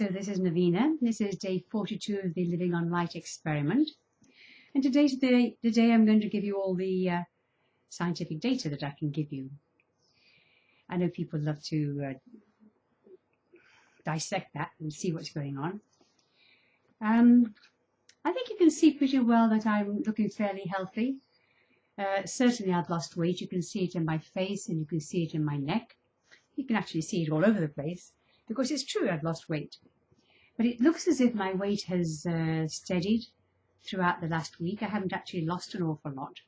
So this is Navina. This is day 42 of the Living on Light experiment. And today's the day I'm going to give you all the scientific data that I can give you. I know people love to dissect that and see what's going on. I think you can see pretty well that I'm looking fairly healthy. Certainly I've lost weight. You can see it in my face and you can see it in my neck. You can actually see it all over the place because it's true I've lost weight. But it looks as if my weight has steadied throughout the last week. I haven't actually lost an awful lot.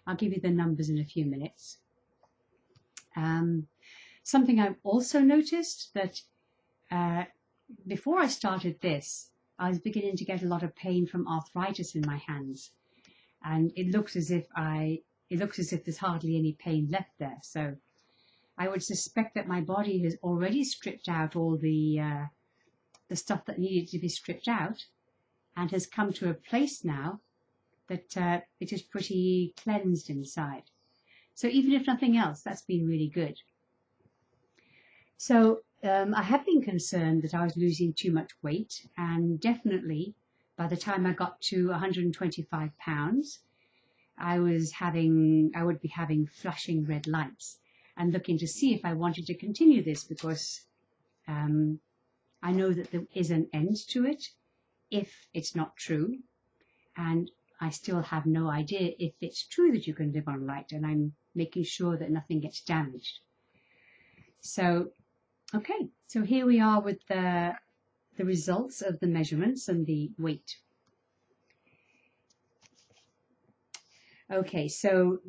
I'll give you the numbers in a few minutes. Something I've also noticed that before I started this, I was beginning to get a lot of pain from arthritis in my hands, and it looks as if there's hardly any pain left there. So I would suspect that my body has already stripped out all the stuff that needed to be stripped out, and has come to a place now that it is pretty cleansed inside. So even if nothing else, that's been really good. So I have been concerned that I was losing too much weight, and definitely by the time I got to 125 pounds, I would be having flashing red lights and looking to see if I wanted to continue this, because I know that there is an end to it if it's not true, and I still have no idea if it's true that you can live on light, and I'm making sure that nothing gets damaged. So, okay, so here we are with the results of the measurements and the weight. Okay, so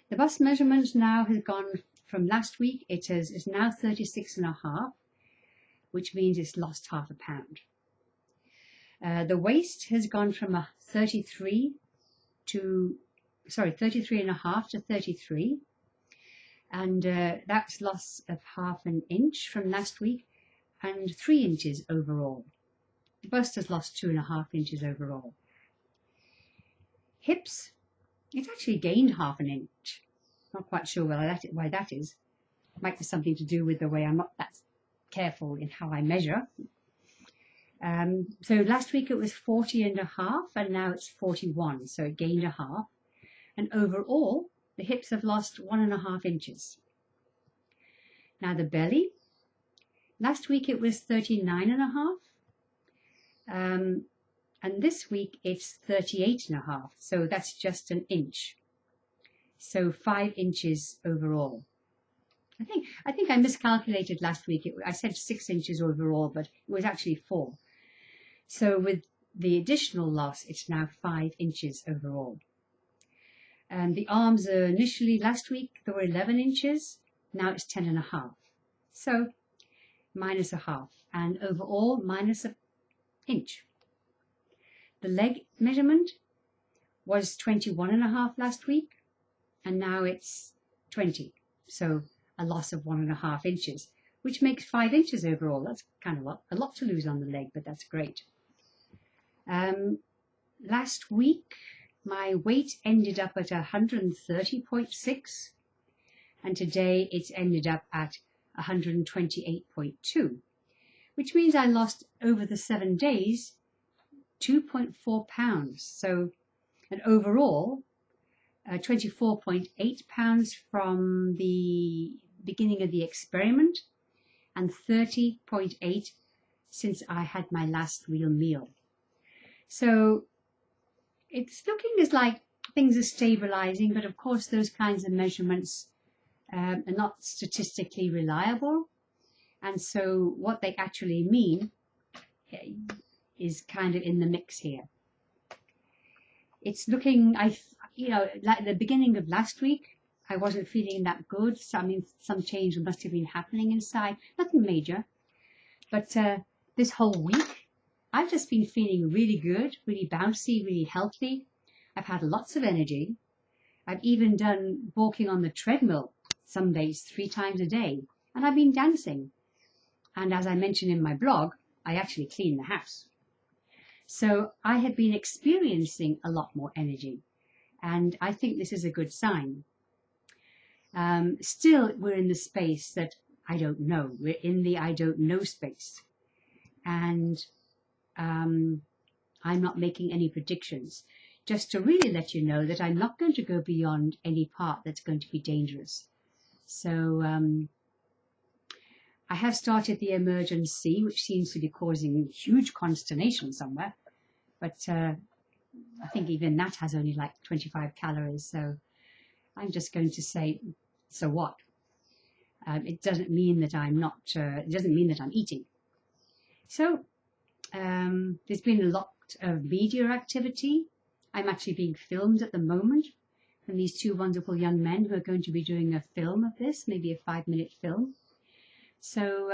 the bust measurement now has gone from last week. It's now 36.5, which means it's lost half a pound. The waist has gone from a 33.5 to 33, and that's loss of half an inch from last week and 3 inches overall. The bust has lost 2.5 inches overall. Hips, it's actually gained half an inch. Not quite sure why that is. Might be something to do with the way I'm not that careful in how I measure. So last week it was 40.5 and now it's 41, so it gained a half. And overall, the hips have lost 1.5 inches. Now the belly, last week it was 39.5, and this week it's 38.5, so that's just an inch. So 5 inches overall. I think I miscalculated last week. I said 6 inches overall, but it was actually 4. So with the additional loss, it's now 5 inches overall. And the arms are initially last week they were 11 inches. Now it's 10.5. So minus a half, and overall minus an inch. The leg measurement was 21.5 last week, and now it's 20. So a loss of 1.5 inches, which makes 5 inches overall. That's kind of a lot to lose on the leg, but that's great. Last week, my weight ended up at 130.6, and today it's ended up at 128.2, which means I lost over the 7 days 2.4 pounds. So, and overall, 24.8 pounds from the beginning of the experiment, and 30.8 since I had my last real meal. So it's looking as like things are stabilizing, but of course those kinds of measurements are not statistically reliable, and so what they actually mean is kind of in the mix here. It's looking, like the beginning of last week, I wasn't feeling that good. So, I mean, some change must have been happening inside. Nothing major. But this whole week, I've just been feeling really good, really bouncy, really healthy. I've had lots of energy. I've even done walking on the treadmill some days 3 times a day. And I've been dancing. And as I mentioned in my blog, I actually clean the house. So I have been experiencing a lot more energy. And I think this is a good sign. Still, we're in the space that I don't know. We're in the I don't know space. And I'm not making any predictions. Just to really let you know that I'm not going to go beyond any part that's going to be dangerous. So I have started the emergency, which seems to be causing huge consternation somewhere. But I think even that has only like 25 calories. So I'm just going to say, so what? It doesn't mean that I'm not, it doesn't mean that I'm eating. So there's been a lot of media activity. I'm actually being filmed at the moment from these two wonderful young men who are going to be doing a film of this, maybe a 5-minute film. So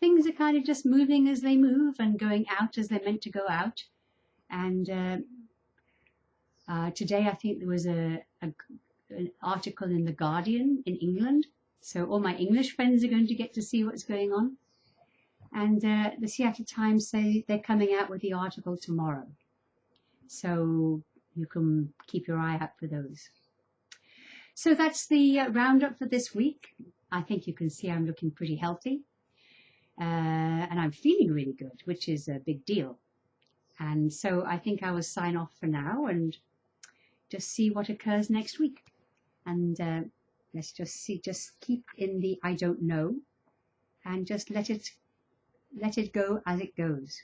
things are kind of just moving as they move and going out as they're meant to go out. And today I think there was an article in The Guardian in England. So all my English friends are going to get to see what's going on. And the Seattle Times say they're coming out with the article tomorrow. So you can keep your eye out for those. So that's the roundup for this week. I think you can see I'm looking pretty healthy. And I'm feeling really good, which is a big deal. And so I think I will sign off for now and just see what occurs next week. And let's just keep in the I don't know and just let it go as it goes.